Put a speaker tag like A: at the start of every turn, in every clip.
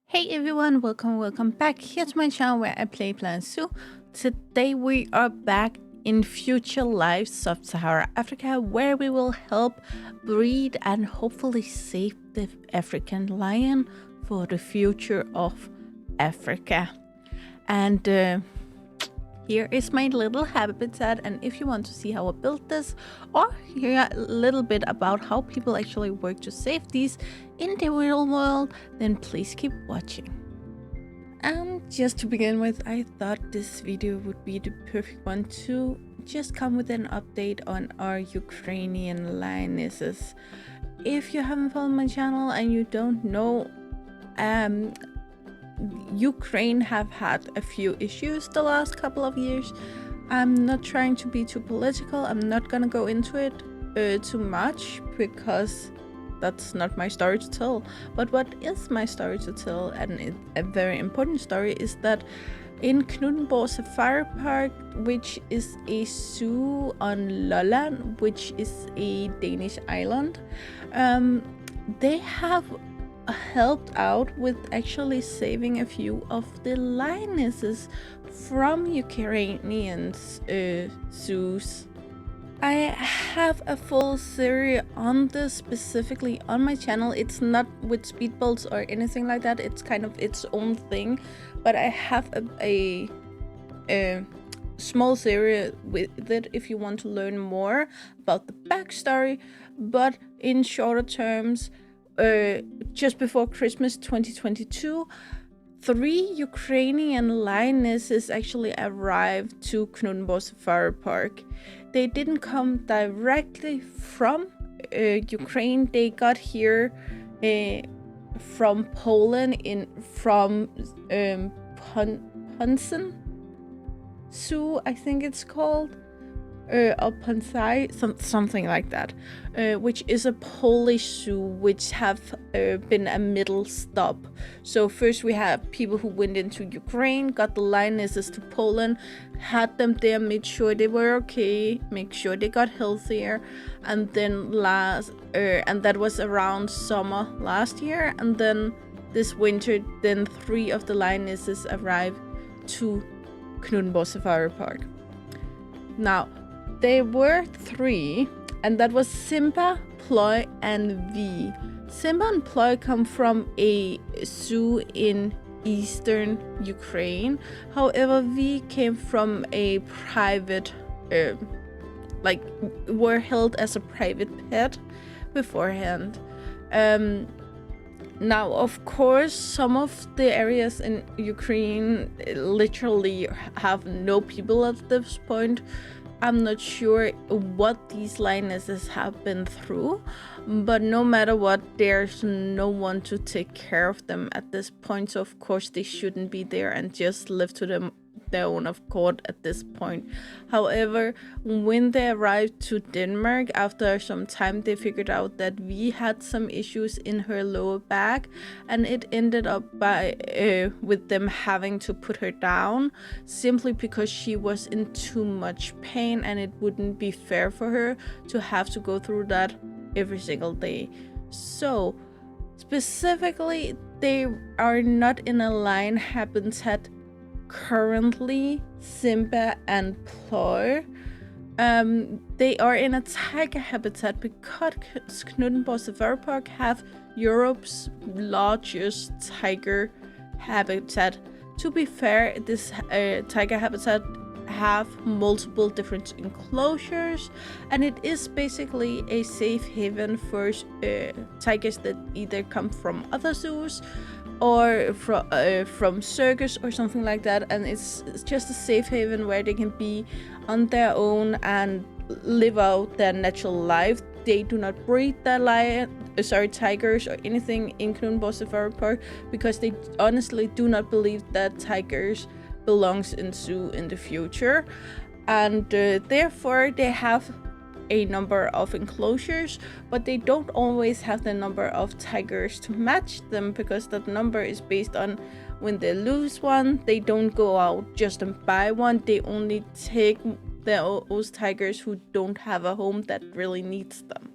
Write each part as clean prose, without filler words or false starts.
A: Hey everyone, welcome back here to my channel where I play Planet Zoo. Today we are back in future Life Sub-Saharan Africa, where we will help breed and hopefully save the African lion for the future of Africa. And here is my little habitat, and if you want to see how I built this or hear a little bit about how people actually work to save these in the real world, then please keep watching. And just to begin with, I thought this video would be the perfect one to just come with an update on our Ukrainian lionesses. If you haven't followed my channel and you don't know, Ukraine have had a few issues the last couple of years. I'm not trying to be too political. I'm not gonna go into it too much because that's not my story to tell. But what is my story to tell, and a very important story, is that in Knuthenborg Safari Park, which is a zoo on Lolland, which is a Danish island, they have helped out with actually saving a few of the lionesses from Ukrainian zoos. I have a full series on this specifically on my channel. It's not with speedboats or anything like that. It's kind of its own thing, but I have a small series with it if you want to learn more about the backstory. But in shorter terms, just before Christmas 2022, 3 Ukrainian lionesses actually arrived to Knuthenborg Safari Park. They didn't come directly from Ukraine. They got here from Poland, from Ponsen Zoo, I think it's called. Or Ponsai, something like that, which is a Polish zoo, which have been a middle stop. So first we have people who went into Ukraine, got the lionesses to Poland, had them there, made sure they were okay, make sure they got healthier, and then and that was around summer last year, and then this winter, then 3 of the lionesses arrived to Knuthenborg Safari Park. Now, there were 3, and that was Simba, Ploy, and V. Simba and Ploy come from a zoo in eastern Ukraine. However, V came from a private, were held as a private pet beforehand. Now, of course, some of the areas in Ukraine literally have no people at this point. I'm not sure what these lionesses have been through, but no matter what, there's no one to take care of them at this point. So of course they shouldn't be there and just live to their own accord at this point. However, when they arrived to Denmark, after some time they figured out that we had some issues in her lower back, and it ended up with them having to put her down simply because she was in too much pain, and it wouldn't be fair for her to have to go through that every single day. So specifically, they are not in a lion habitat currently, Simba and Ploy. They are in a tiger habitat because Knuthenborg Safari Park have Europe's largest tiger habitat. To be fair, this tiger habitat have multiple different enclosures, and it is basically a safe haven for tigers that either come from other zoos or from circus or something like that, and it's just a safe haven where they can be on their own and live out their natural life. They do not breed their tigers or anything in Knuthenborg Safari Park because they honestly do not believe that tigers belongs in zoo in the future, and therefore they have a number of enclosures, but they don't always have the number of tigers to match them, because that number is based on when they lose one. They don't go out just and buy one. They only take those tigers who don't have a home that really needs them.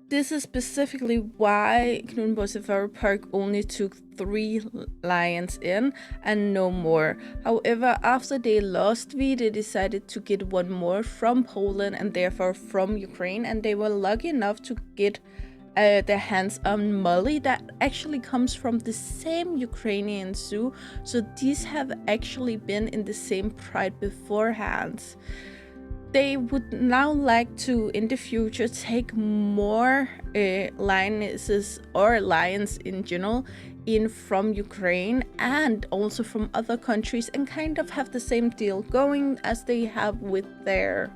A: This is specifically why Knuthenborg Safari Park only took 3 lions in and no more. However, after they lost V, they decided to get one more from Poland and therefore from Ukraine, and they were lucky enough to get their hands on Molly that actually comes from the same Ukrainian zoo. So these have actually been in the same pride beforehand. They would now like to, in the future, take more lionesses or lions in general in from Ukraine and also from other countries, and kind of have the same deal going as they have with their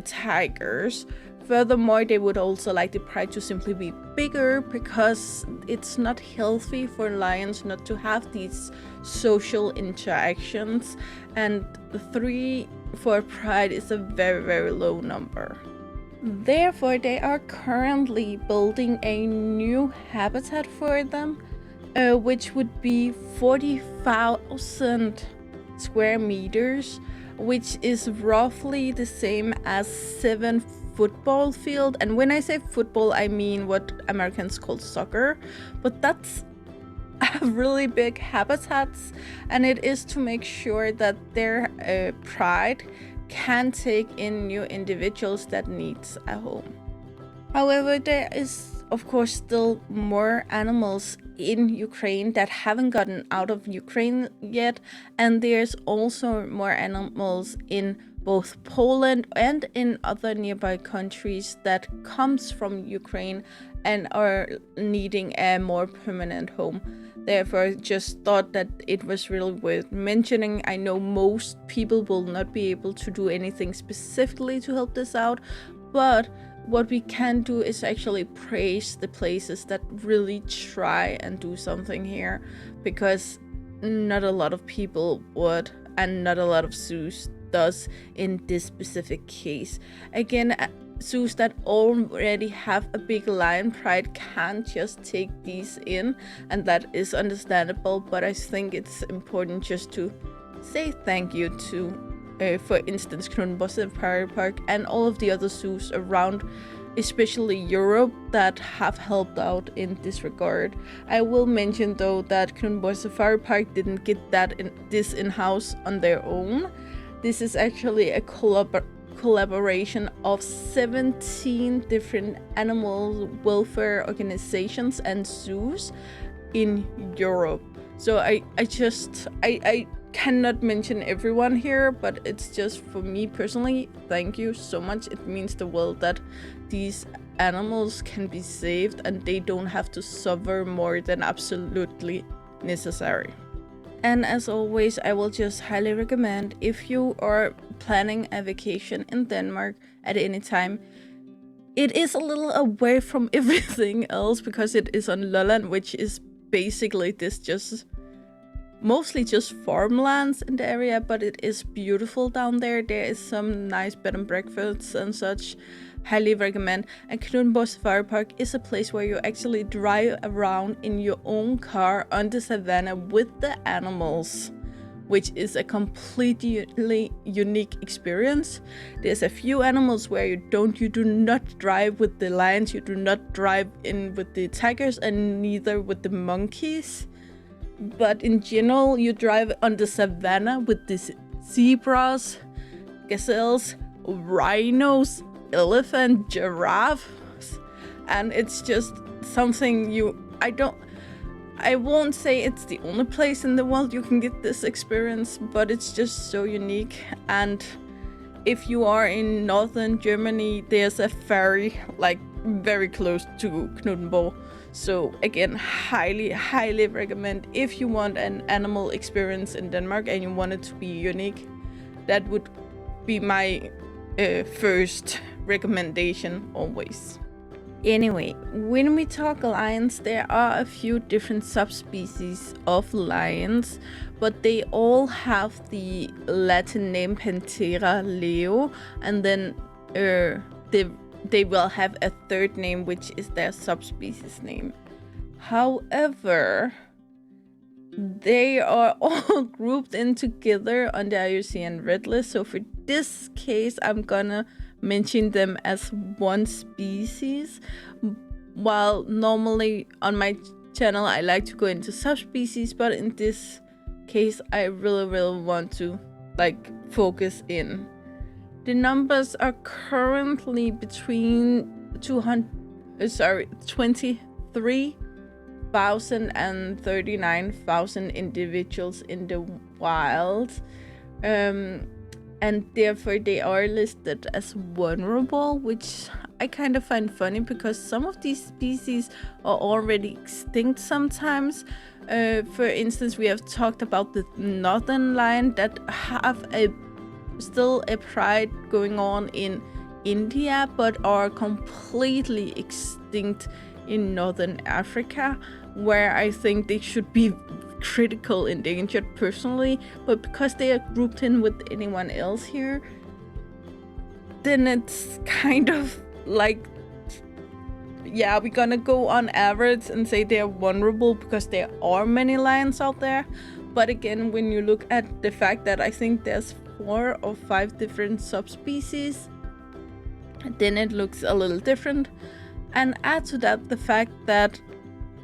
A: tigers. Furthermore, they would also like the pride to simply be bigger, because it's not healthy for lions not to have these social interactions, and 3 for pride is a very, very low number. Therefore, they are currently building a new habitat for them, which would be 40,000 square meters, which is roughly the same as 7 football field. And when I say football, I mean what Americans call soccer, but that's a really big habitats, and it is to make sure that their pride can take in new individuals that needs a home. However, there is of course still more animals in Ukraine that haven't gotten out of Ukraine yet, and there's also more animals in both Poland and in other nearby countries that comes from Ukraine and are needing a more permanent home. Therefore, just thought that it was really worth mentioning. I know most people will not be able to do anything specifically to help this out, but what we can do is actually praise the places that really try and do something here, because not a lot of people would, and not a lot of zoos does in this specific case. Again, zoos that already have a big lion pride can't just take these in, and that is understandable, but I think it's important just to say thank you to, for instance, Knuthenborg Safari Park and all of the other zoos around, especially Europe, that have helped out in this regard. I will mention though that Knuthenborg Safari Park didn't get this in-house on their own. This is actually a collaboration of 17 different animal welfare organizations and zoos in Europe. So I cannot mention everyone here, but it's just for me personally, thank you so much. It means the world that these animals can be saved and they don't have to suffer more than absolutely necessary. And as always, I will just highly recommend, if you are planning a vacation in Denmark at any time, it is a little away from everything else because it is on Lolland, which is basically this just mostly just farmlands in the area, but it is beautiful down there. There is some nice bed and breakfasts and such. Highly recommend. And Knuthenborg Safari Park is a place where you actually drive around in your own car on the savannah with the animals, which is a completely unique experience. There's a few animals where you do not drive with the lions, you do not drive in with the tigers, and neither with the monkeys. But in general, you drive on the savannah with these zebras, gazelles, rhinos, elephant, giraffes, and it's just something I won't say it's the only place in the world you can get this experience, but it's just so unique. And if you are in northern Germany, there's a ferry like very close to Knuthenborg. So again, highly recommend. If you want an animal experience in Denmark and you want it to be unique, that would be my first recommendation always. Anyway, when we talk lions, there are a few different subspecies of lions, but they all have the Latin name Panthera leo, and then they will have a third name, which is their subspecies name. However, they are all grouped in together on the IUCN Red List, so for this case, I'm gonna mention them as one species, while normally on my channel I like to go into subspecies, but in this case I really want to like focus in. The numbers are currently between 23,000 and 39,000 individuals in the wild, and therefore they are listed as vulnerable, which I kind of find funny because some of these species are already extinct sometimes. For instance, we have talked about the northern lion that have still a pride going on in India, but are completely extinct in northern Africa, where I think they should be critical endangered personally, but because they are grouped in with anyone else here, then it's kind of like, yeah, we're gonna go on average and say they're vulnerable because there are many lions out there. But again, when you look at the fact that I think there's 4 or 5 different subspecies, then it looks a little different. And add to that the fact that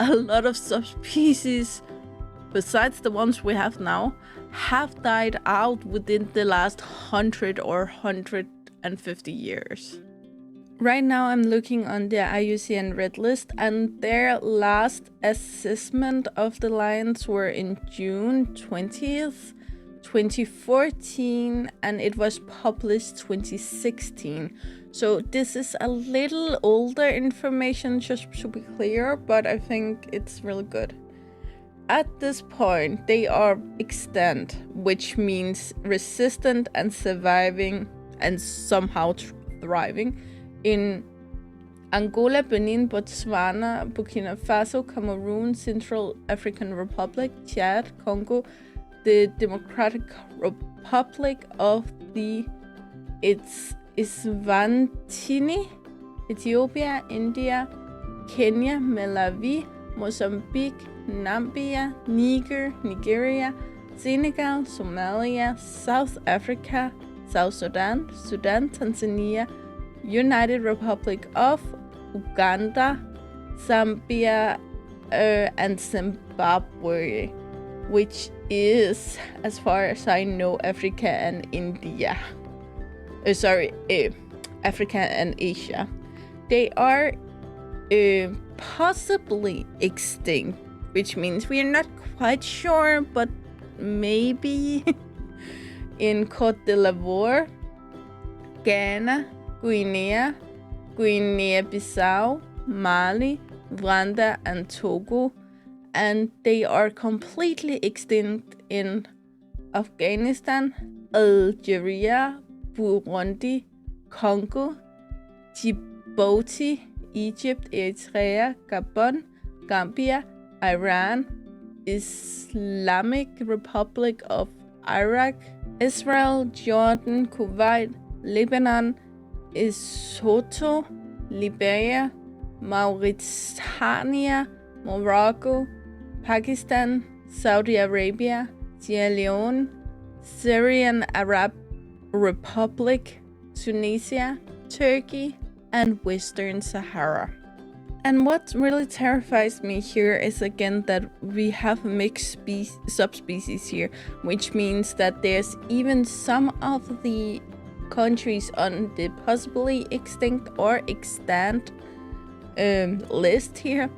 A: a lot of subspecies, besides the ones we have now, have died out within the last 100 or 150 years. Right now I'm looking on the IUCN Red List, and their last assessment of the lions were in June 20th, 2014, and it was published 2016. So this is a little older information, just to be clear, but I think it's really good. At this point, they are extant, which means resistant and surviving and somehow thriving in Angola, Benin, Botswana, Burkina Faso, Cameroon, Central African Republic, Chad, Congo, the Democratic Republic of the Eswatini, Ethiopia, India, Kenya, Malawi, Mozambique, Namibia, Niger, Nigeria, Senegal, Somalia, South Africa, South Sudan, Tanzania, United Republic of Uganda, Zambia, and Zimbabwe, which is, as far as I know, Africa and India. Africa and Asia. They are possibly extinct, which means we are not quite sure, but maybe in Côte d'Ivoire, Ghana, Guinea-Bissau, Mali, Rwanda, and Togo, and they are completely extinct in Afghanistan, Algeria, Burundi, Congo, Djibouti, Egypt, Eritrea, Gabon, Gambia, Iran, Islamic Republic of Iraq, Israel, Jordan, Kuwait, Lebanon, Lesotho, Liberia, Mauritania, Morocco, Pakistan, Saudi Arabia, Sierra Leone, Syrian Arab Republic, Tunisia, Turkey, and Western Sahara. And what really terrifies me here is again that we have mixed subspecies here, which means that there's even some of the countries on the possibly extinct or extant list here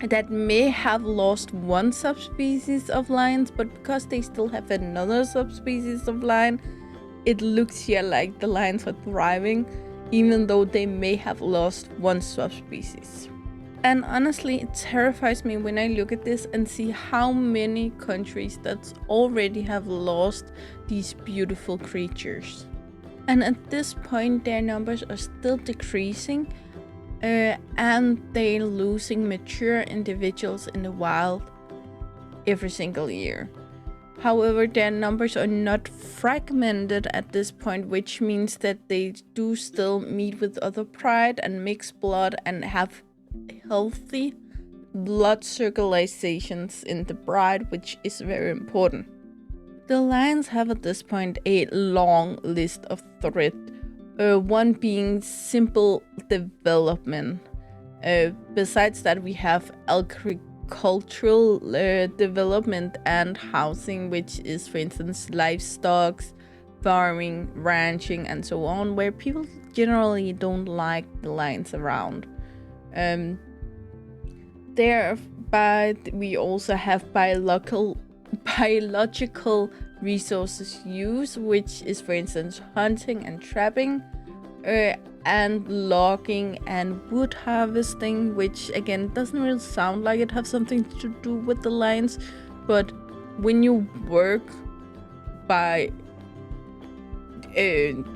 A: that may have lost one subspecies of lions, but because they still have another subspecies of lion, it looks here like the lions are thriving, even though they may have lost one subspecies. And honestly, it terrifies me when I look at this and see how many countries that already have lost these beautiful creatures. And at this point, their numbers are still decreasing, and they're losing mature individuals in the wild every single year. However, their numbers are not fragmented at this point, which means that they do still meet with other pride and mix blood and have healthy blood circulations in the pride, which is very important. The lions have at this point a long list of threat One being simple development. Besides that, we have agricultural development and housing, which is, for instance, livestock, farming, ranching, and so on, where people generally don't like the lines around. Thereby, we also have biological resources use, which is, for instance, hunting and trapping, and logging and wood harvesting, which again doesn't really sound like it has something to do with the lines, but when you work by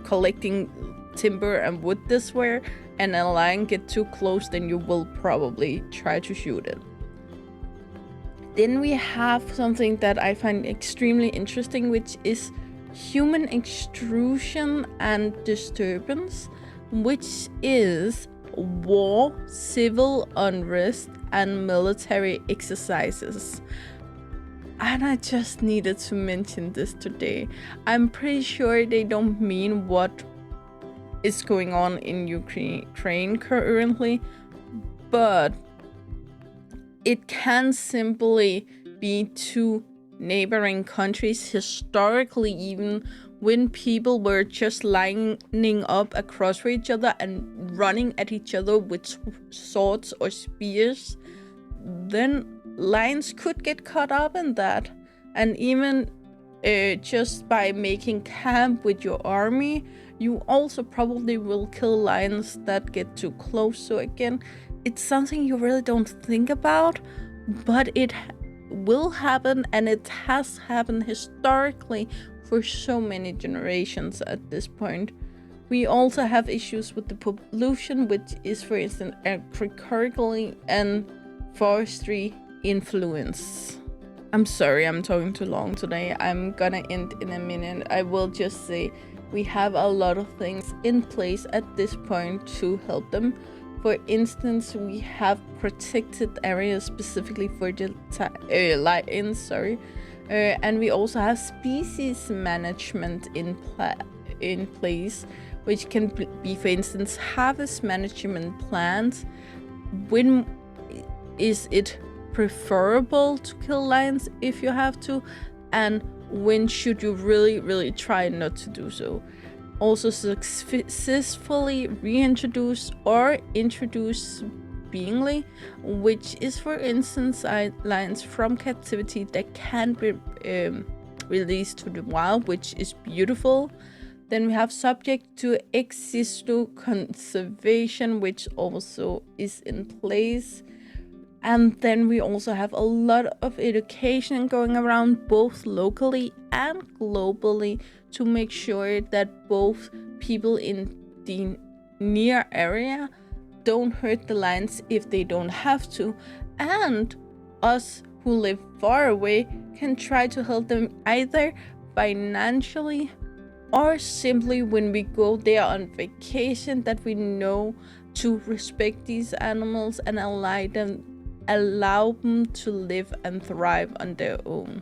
A: collecting timber and wood this way and a lion get too close, then you will probably try to shoot it. Then we have something that I find extremely interesting, which is human extrusion and disturbance, which is war, civil unrest, and military exercises. And I just needed to mention this today. I'm pretty sure they don't mean what is going on in Ukraine currently, but it can simply be two neighboring countries historically, even when people were just lining up across for each other and running at each other with swords or spears, then lines could get caught up in that. And even just by making camp with your army, you also probably will kill lions that get too close. So again, it's something you really don't think about, but it will happen, and it has happened historically for so many generations at this point. We also have issues with the pollution, which is, for instance, agricultural and forestry influence. I'm sorry, I'm talking too long today. I'm gonna end in a minute. I will just say we have a lot of things in place at this point to help them. For instance, we have protected areas specifically for the lions, and we also have species management in place, which can be, for instance, harvest management plans. When is it preferable to kill lions if you have to, and when should you really try not to do so? Also successfully reintroduce or introduce beingly, which is, for instance, lions from captivity that can be released to the wild, which is beautiful. Then we have subject to existential conservation, which also is in place. And then we also have a lot of education going around, both locally and globally, to make sure that both people in the near area don't hurt the lions if they don't have to, and us who live far away can try to help them either financially or simply when we go there on vacation, that we know to respect these animals and allow them to live and thrive on their own.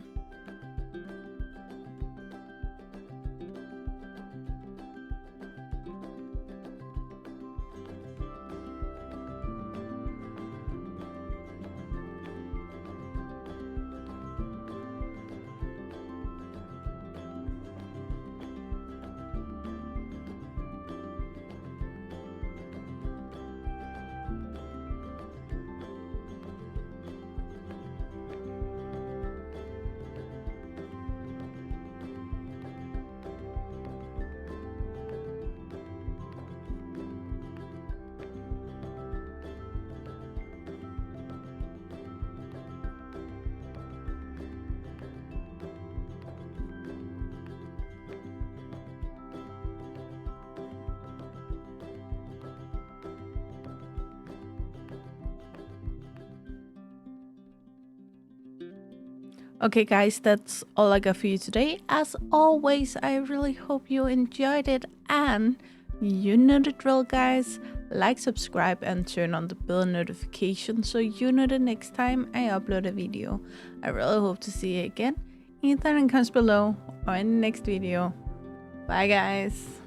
A: Okay guys, that's all I got for you today. As always, I really hope you enjoyed it, and you know the drill guys. Like, subscribe, and turn on the bell notification so you know the next time I upload a video. I really hope to see you again, either in comments below or in the next video. Bye guys.